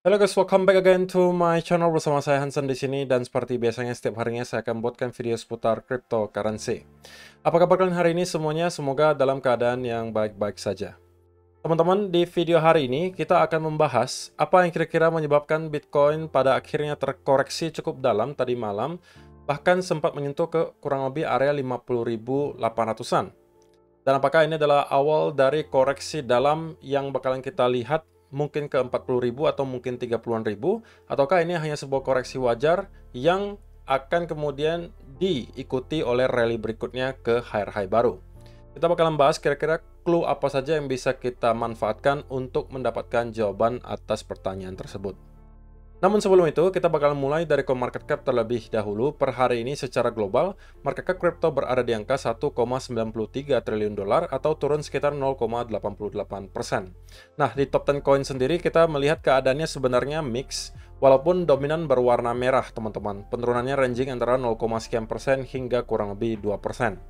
Halo guys, welcome back again to my channel bersama saya Hansen di sini dan seperti biasanya setiap harinya saya akan buatkan video seputar cryptocurrency. Apa kabar kalian hari ini semuanya? Semoga dalam keadaan yang baik-baik saja. Teman-teman, di video hari ini kita akan membahas apa yang kira-kira menyebabkan Bitcoin pada akhirnya terkoreksi cukup dalam tadi malam, bahkan sempat menyentuh ke kurang lebih area 50.800-an. Dan apakah ini adalah awal dari koreksi dalam yang bakalan kita lihat mungkin ke 40.000 atau mungkin 30-an ribu, ataukah ini hanya sebuah koreksi wajar yang akan kemudian diikuti oleh rally berikutnya ke higher high baru. Kita bakalan bahas kira-kira clue apa saja yang bisa kita manfaatkan untuk mendapatkan jawaban atas pertanyaan tersebut. Namun sebelum itu, kita bakal mulai dari CoinMarketCap terlebih dahulu. Per hari ini secara global, market cap kripto berada di angka 1,93 triliun dolar atau turun sekitar 0,88%. Nah, di top 10 coin sendiri kita melihat keadaannya sebenarnya mix, walaupun dominan berwarna merah, teman-teman. Penurunannya ranging antara 0, sekian persen hingga kurang lebih 2%.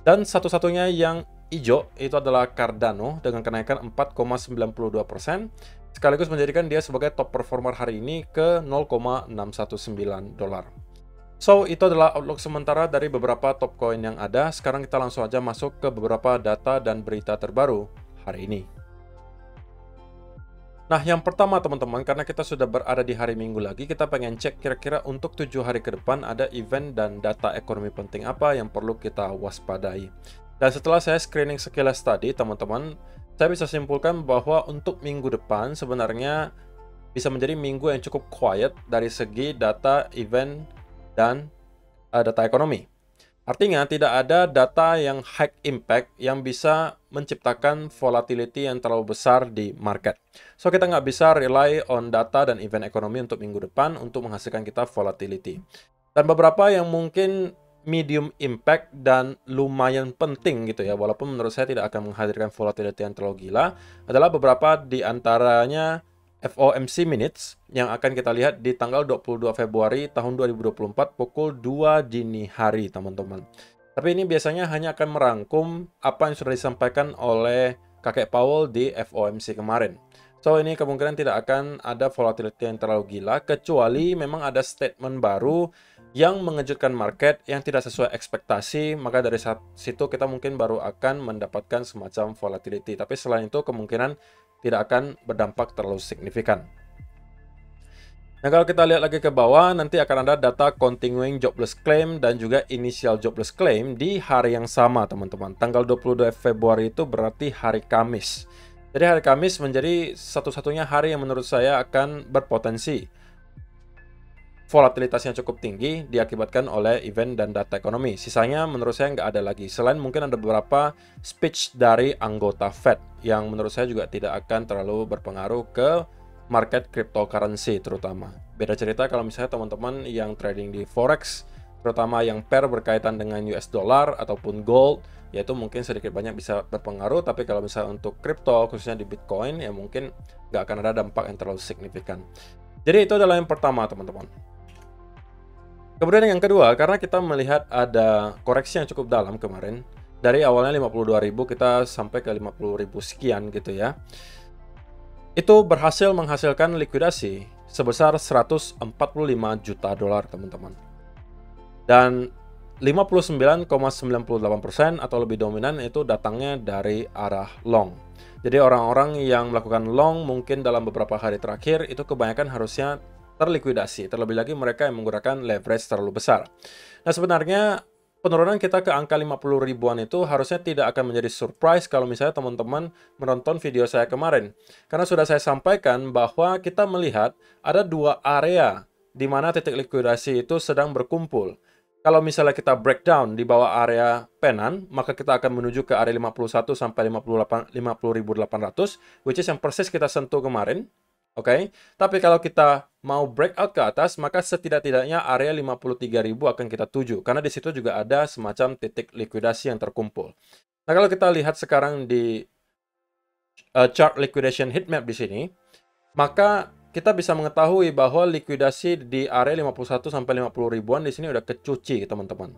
Dan satu-satunya yang hijau itu adalah Cardano dengan kenaikan 4,92%. Sekaligus menjadikan dia sebagai top performer hari ini ke 0,619 dolar. So, itu adalah outlook sementara dari beberapa top coin yang ada. Sekarang kita langsung aja masuk ke beberapa data dan berita terbaru hari ini. Nah, yang pertama teman-teman, karena kita sudah berada di hari Minggu lagi, kita pengen cek kira-kira untuk 7 hari ke depan ada event dan data ekonomi penting apa yang perlu kita waspadai. Dan setelah saya screening sekilas tadi, teman-teman, saya bisa simpulkan bahwa untuk minggu depan sebenarnya bisa menjadi minggu yang cukup quiet dari segi data, event, dan data ekonomi. Artinya tidak ada data yang high impact yang bisa menciptakan volatility yang terlalu besar di market. So kita nggak bisa rely on data dan event ekonomi untuk minggu depan untuk menghasilkan kita volatility. Dan beberapa yang mungkin medium impact dan lumayan penting gitu ya, walaupun menurut saya tidak akan menghadirkan volatility yang terlalu gila, adalah beberapa di antaranya FOMC minutes yang akan kita lihat di tanggal 22 Februari tahun 2024 pukul 2 dini hari, teman-teman. Tapi ini biasanya hanya akan merangkum apa yang sudah disampaikan oleh kakek Powell di FOMC kemarin. So, ini kemungkinan tidak akan ada volatility yang terlalu gila, kecuali memang ada statement baru yang mengejutkan market yang tidak sesuai ekspektasi, maka dari situ kita mungkin baru akan mendapatkan semacam volatility. Tapi selain itu kemungkinan tidak akan berdampak terlalu signifikan. Nah, kalau kita lihat lagi ke bawah, nanti akan ada data continuing jobless claim dan juga initial jobless claim di hari yang sama, teman-teman. Tanggal 22 Februari itu berarti hari Kamis. Jadi hari Kamis menjadi satu-satunya hari yang menurut saya akan berpotensi volatilitasnya cukup tinggi diakibatkan oleh event dan data ekonomi. Sisanya menurut saya nggak ada lagi. Selain mungkin ada beberapa speech dari anggota Fed yang menurut saya juga tidak akan terlalu berpengaruh ke market cryptocurrency terutama. Beda cerita kalau misalnya teman-teman yang trading di Forex, terutama yang pair berkaitan dengan US dollar ataupun gold, yaitu mungkin sedikit banyak bisa berpengaruh. Tapi kalau misalnya untuk crypto, khususnya di Bitcoin, ya mungkin nggak akan ada dampak yang terlalu signifikan. Jadi itu adalah yang pertama, teman-teman. Kemudian yang kedua, karena kita melihat ada koreksi yang cukup dalam kemarin, dari awalnya 52.000 kita sampai ke 50.000 sekian gitu ya. Itu berhasil menghasilkan likuidasi sebesar 145 juta dolar, teman-teman. Dan 59,98% atau lebih dominan itu datangnya dari arah long. Jadi orang-orang yang melakukan long mungkin dalam beberapa hari terakhir itu kebanyakan harusnya terlikuidasi, terlebih lagi mereka yang menggunakan leverage terlalu besar. Nah, sebenarnya penurunan kita ke angka 50 ribuan itu harusnya tidak akan menjadi surprise kalau misalnya teman-teman menonton video saya kemarin. Karena sudah saya sampaikan bahwa kita melihat ada dua area di mana titik likuidasi itu sedang berkumpul. Kalau misalnya kita breakdown di bawah area penan, maka kita akan menuju ke area 51 sampai 50.800, which is yang persis kita sentuh kemarin. Oke, tapi kalau kita mau breakout ke atas, maka setidak-tidaknya area 53.000 akan kita tuju. Karena di situ juga ada semacam titik likuidasi yang terkumpul. Nah, kalau kita lihat sekarang di chart liquidation heatmap di sini, maka kita bisa mengetahui bahwa likuidasi di area 51 sampai 50 ribuan di sini udah kecuci, teman-teman.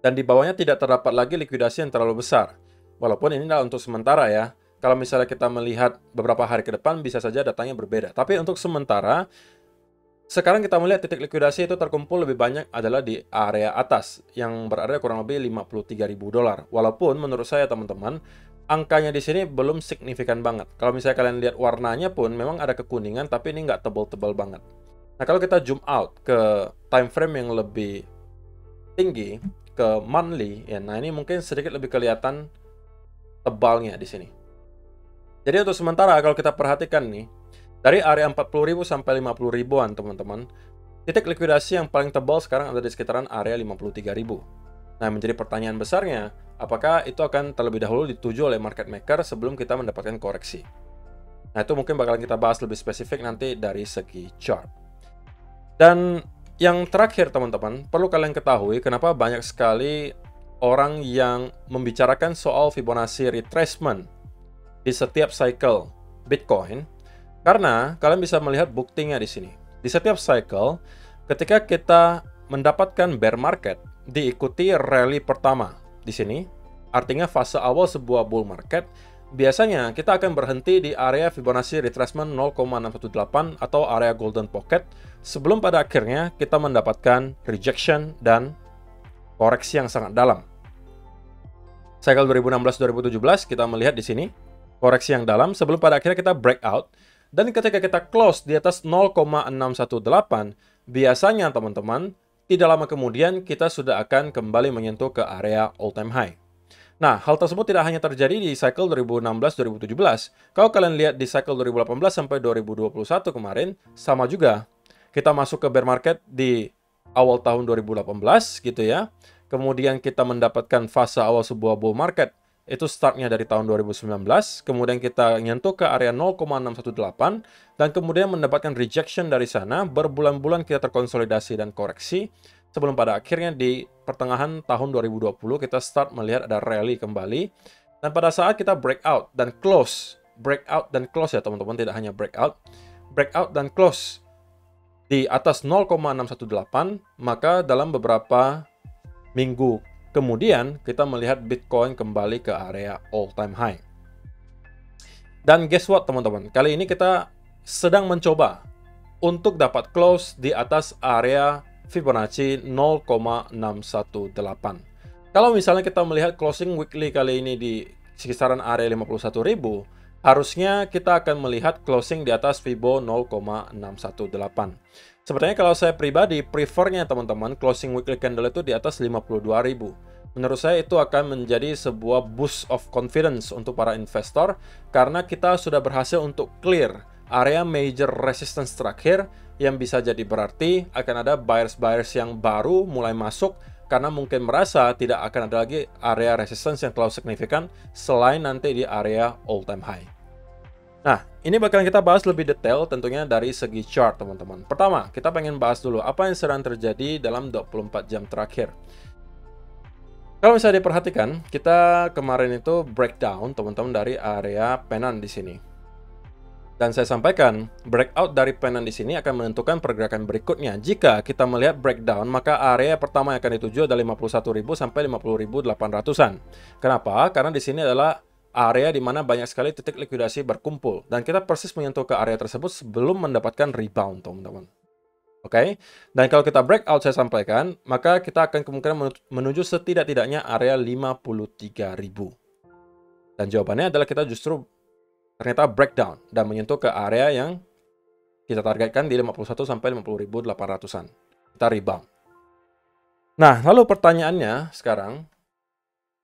Dan di bawahnya tidak terdapat lagi likuidasi yang terlalu besar. Walaupun ini adalah untuk sementara ya. kalau misalnya kita melihat beberapa hari ke depan, bisa saja datanya berbeda. Tapi untuk sementara, sekarang kita melihat titik likuidasi itu terkumpul lebih banyak adalah di area atas, yang berada kurang lebih $53.000. Walaupun menurut saya teman-teman, angkanya di sini belum signifikan banget. Kalau misalnya kalian lihat warnanya pun memang ada kekuningan, tapi ini nggak tebal-tebal banget. Nah, kalau kita zoom out ke time frame yang lebih tinggi, ke monthly, ya, nah ini mungkin sedikit lebih kelihatan tebalnya di sini. Jadi untuk sementara kalau kita perhatikan nih, dari area 40.000 sampai 50.000-an teman-teman, titik likuidasi yang paling tebal sekarang ada di sekitaran area 53.000. Nah, menjadi pertanyaan besarnya, apakah itu akan terlebih dahulu dituju oleh market maker sebelum kita mendapatkan koreksi? Nah, itu mungkin bakalan kita bahas lebih spesifik nanti dari segi chart. Dan yang terakhir teman-teman, perlu kalian ketahui kenapa banyak sekali orang yang membicarakan soal Fibonacci retracement di setiap cycle Bitcoin, karena kalian bisa melihat buktinya di sini. Di setiap cycle, ketika kita mendapatkan bear market, diikuti rally pertama di sini, artinya fase awal sebuah bull market, biasanya kita akan berhenti di area Fibonacci retracement 0,618 atau area golden pocket sebelum pada akhirnya kita mendapatkan rejection dan koreksi yang sangat dalam. Cycle 2016-2017 kita melihat di sini koreksi yang dalam sebelum pada akhirnya kita breakout, dan ketika kita close di atas 0,618, biasanya teman-teman tidak lama kemudian kita sudah akan kembali menyentuh ke area all time high. Nah, hal tersebut tidak hanya terjadi di cycle 2016-2017. Kalau kalian lihat di cycle 2018 sampai 2021 kemarin, sama juga. Kita masuk ke bear market di awal tahun 2018 gitu ya. Kemudian kita mendapatkan fase awal sebuah bull market. Itu startnya dari tahun 2019. Kemudian kita nyentuh ke area 0,618. Dan kemudian mendapatkan rejection dari sana. Berbulan-bulan kita terkonsolidasi dan koreksi. Sebelum pada akhirnya di pertengahan tahun 2020 kita start melihat ada rally kembali. Dan pada saat kita breakout dan close ya teman-teman, tidak hanya breakout dan close di atas 0,618, maka dalam beberapa minggu kemudian kita melihat Bitcoin kembali ke area all time high. Dan guess what teman-teman, kali ini kita sedang mencoba untuk dapat close di atas area Fibonacci 0,618. Kalau misalnya kita melihat closing weekly kali ini di kisaran area 51.000, harusnya kita akan melihat closing di atas Fibo 0,618. Sebenarnya kalau saya pribadi, prefernya teman-teman, closing weekly candle itu di atas 52.000. Menurut saya itu akan menjadi sebuah boost of confidence untuk para investor, karena kita sudah berhasil untuk clear area major resistance terakhir, yang bisa jadi berarti akan ada buyers-buyers yang baru mulai masuk karena mungkin merasa tidak akan ada lagi area resistance yang terlalu signifikan selain nanti di area all time high. Nah, ini bakalan kita bahas lebih detail tentunya dari segi chart teman-teman. Pertama, kita pengen bahas dulu apa yang sedang terjadi dalam 24 jam terakhir. Kalau misalnya diperhatikan, kita kemarin itu breakdown teman-teman dari area Pennant di sini. Dan saya sampaikan, breakout dari Pennant di sini akan menentukan pergerakan berikutnya. Jika kita melihat breakdown, maka area pertama yang akan dituju adalah 51.000 sampai 50.800-an. Kenapa? Karena di sini adalah area di mana banyak sekali titik likuidasi berkumpul. Dan kita persis menyentuh ke area tersebut sebelum mendapatkan rebound, teman-teman. Oke? Dan kalau kita breakout, saya sampaikan, maka kita akan kemungkinan menuju setidak-tidaknya area 53.000. Dan jawabannya adalah kita justru ternyata breakdown dan menyentuh ke area yang kita targetkan di 51 sampai 50.800-an. Kita rebound. Nah, lalu pertanyaannya sekarang,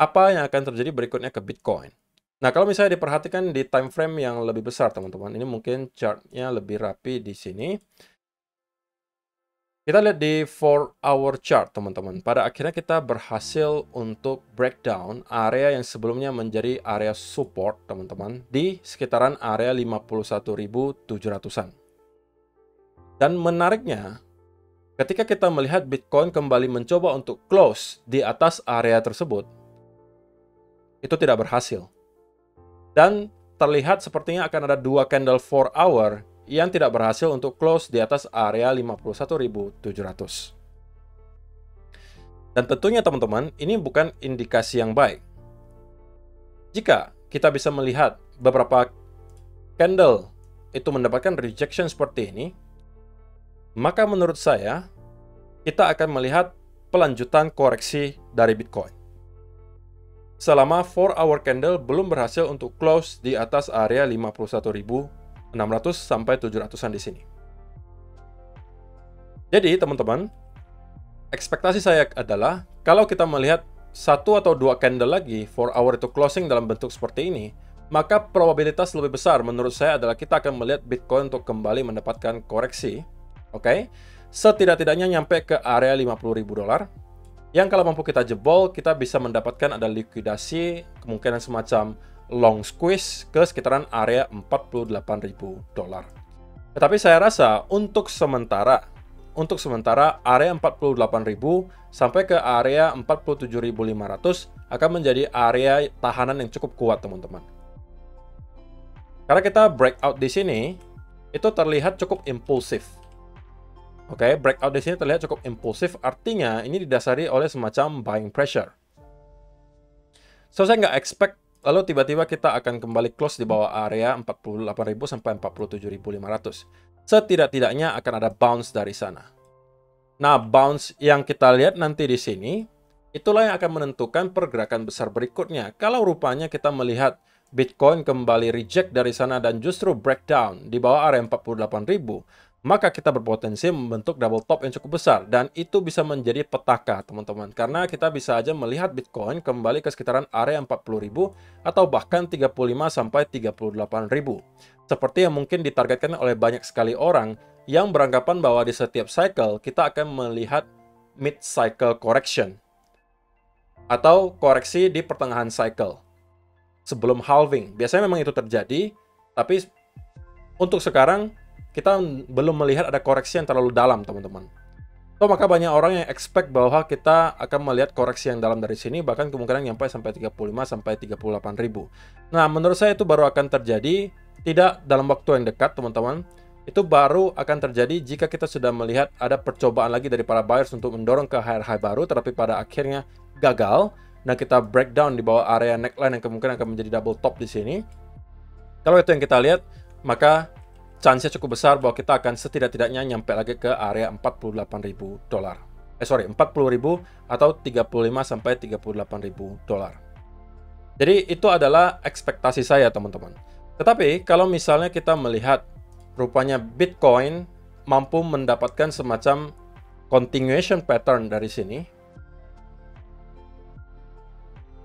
apa yang akan terjadi berikutnya ke Bitcoin? Nah, kalau misalnya diperhatikan di time frame yang lebih besar, teman-teman, ini mungkin chartnya lebih rapi di sini. Kita lihat di 4-hour chart, teman-teman. Pada akhirnya kita berhasil untuk breakdown area yang sebelumnya menjadi area support, teman-teman, di sekitaran area 51.700-an. Dan menariknya, ketika kita melihat Bitcoin kembali mencoba untuk close di atas area tersebut, itu tidak berhasil. Dan terlihat sepertinya akan ada dua candle 4-hour yang tidak berhasil untuk close di atas area 51.700. Dan tentunya teman-teman, ini bukan indikasi yang baik. Jika kita bisa melihat beberapa candle itu mendapatkan rejection seperti ini, maka menurut saya kita akan melihat pelanjutan koreksi dari Bitcoin. Selama 4-hour candle belum berhasil untuk close di atas area 51.600 sampai 700-an di sini. Jadi, teman-teman, ekspektasi saya adalah kalau kita melihat 1 atau 2 candle lagi 4-hour itu closing dalam bentuk seperti ini, maka probabilitas lebih besar menurut saya adalah kita akan melihat Bitcoin untuk kembali mendapatkan koreksi, oke? Setidak-tidaknya nyampe ke area 50.000 dolar. Yang kalau mampu kita jebol, kita bisa mendapatkan ada likuidasi, kemungkinan semacam long squeeze ke sekitaran area 48.000 dolar. Tetapi saya rasa untuk sementara area 48.000 sampai ke area 47.500 akan menjadi area tahanan yang cukup kuat, teman-teman. Karena kita breakout di sini itu terlihat cukup impulsif. Oke, breakout di sini terlihat cukup impulsif, artinya ini didasari oleh semacam buying pressure. So, saya nggak expect lalu tiba-tiba kita akan kembali close di bawah area 48.000 sampai 47.500. Setidak-tidaknya akan ada bounce dari sana. Nah, bounce yang kita lihat nanti di sini, itulah yang akan menentukan pergerakan besar berikutnya. Kalau rupanya kita melihat Bitcoin kembali reject dari sana dan justru breakdown di bawah area 48.000, maka kita berpotensi membentuk double top yang cukup besar. Dan itu bisa menjadi petaka, teman-teman. Karena kita bisa aja melihat Bitcoin kembali ke sekitaran area 40.000 atau bahkan 35 sampai 38.000. Seperti yang mungkin ditargetkan oleh banyak sekali orang yang beranggapan bahwa di setiap cycle kita akan melihat mid-cycle correction atau koreksi di pertengahan cycle sebelum halving. Biasanya memang itu terjadi, tapi untuk sekarang kita belum melihat ada koreksi yang terlalu dalam, teman-teman. So, maka banyak orang yang expect bahwa kita akan melihat koreksi yang dalam dari sini, bahkan kemungkinan nyampe sampai 35 sampai 38.000. Nah, menurut saya itu baru akan terjadi tidak dalam waktu yang dekat, teman-teman. Itu baru akan terjadi jika kita sudah melihat ada percobaan lagi dari para buyers untuk mendorong ke high baru, tetapi pada akhirnya gagal. Nah, kita breakdown di bawah area neckline yang kemungkinan akan menjadi double top di sini. Kalau itu yang kita lihat, maka chance-nya cukup besar bahwa kita akan setidak-tidaknya nyampe lagi ke area 48.000 dolar. 40.000 atau 35 sampai 38.000 dolar. Jadi itu adalah ekspektasi saya, teman-teman. Tetapi kalau misalnya kita melihat rupanya Bitcoin mampu mendapatkan semacam continuation pattern dari sini,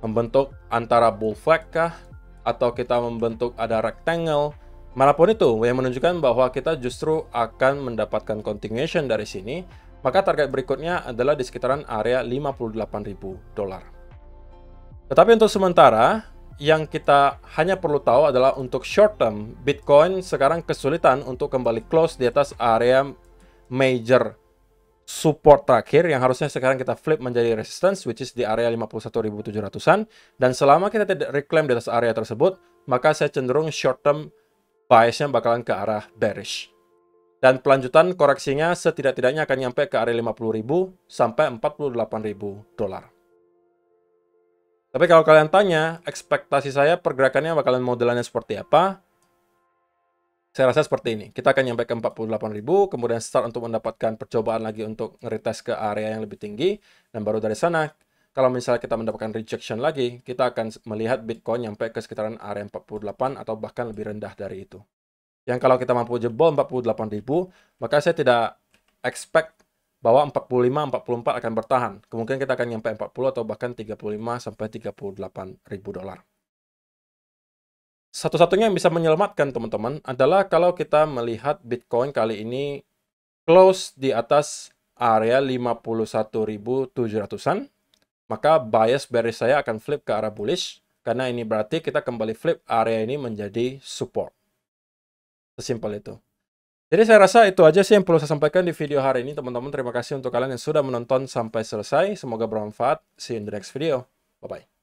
membentuk antara bull flag kah, atau kita membentuk ada rectangle, manapun itu yang menunjukkan bahwa kita justru akan mendapatkan continuation dari sini, maka target berikutnya adalah di sekitaran area 58.000 dolar. Tetapi untuk sementara, yang kita hanya perlu tahu adalah untuk short term, Bitcoin sekarang kesulitan untuk kembali close di atas area major support terakhir yang harusnya sekarang kita flip menjadi resistance, which is di area 51.700-an. Dan selama kita tidak reclaim di atas area tersebut, maka saya cenderung short term biasnya bakalan ke arah bearish. Dan pelanjutan koreksinya setidak-tidaknya akan nyampe ke area 50.000 sampai 48.000 dolar. Tapi kalau kalian tanya, ekspektasi saya pergerakannya bakalan modelannya seperti apa? Saya rasa seperti ini. Kita akan nyampe ke 48.000, kemudian start untuk mendapatkan percobaan lagi untuk nge-retest ke area yang lebih tinggi. Dan baru dari sana, kalau misalnya kita mendapatkan rejection lagi, kita akan melihat Bitcoin nyampe ke sekitaran area 48 atau bahkan lebih rendah dari itu. Yang kalau kita mampu jebol 48.000, maka saya tidak expect bahwa 45-44 akan bertahan. Kemungkinan kita akan nyampe 40 atau bahkan 35 sampai 38.000 dolar. Satu-satunya yang bisa menyelamatkan, teman-teman, adalah kalau kita melihat Bitcoin kali ini close di atas area 51.700-an, maka bias bearish saya akan flip ke arah bullish, karena ini berarti kita kembali flip area ini menjadi support. Sesimpel itu. Jadi saya rasa itu aja sih yang perlu saya sampaikan di video hari ini, teman-teman. Terima kasih untuk kalian yang sudah menonton sampai selesai. Semoga bermanfaat. See you in the next video. Bye-bye.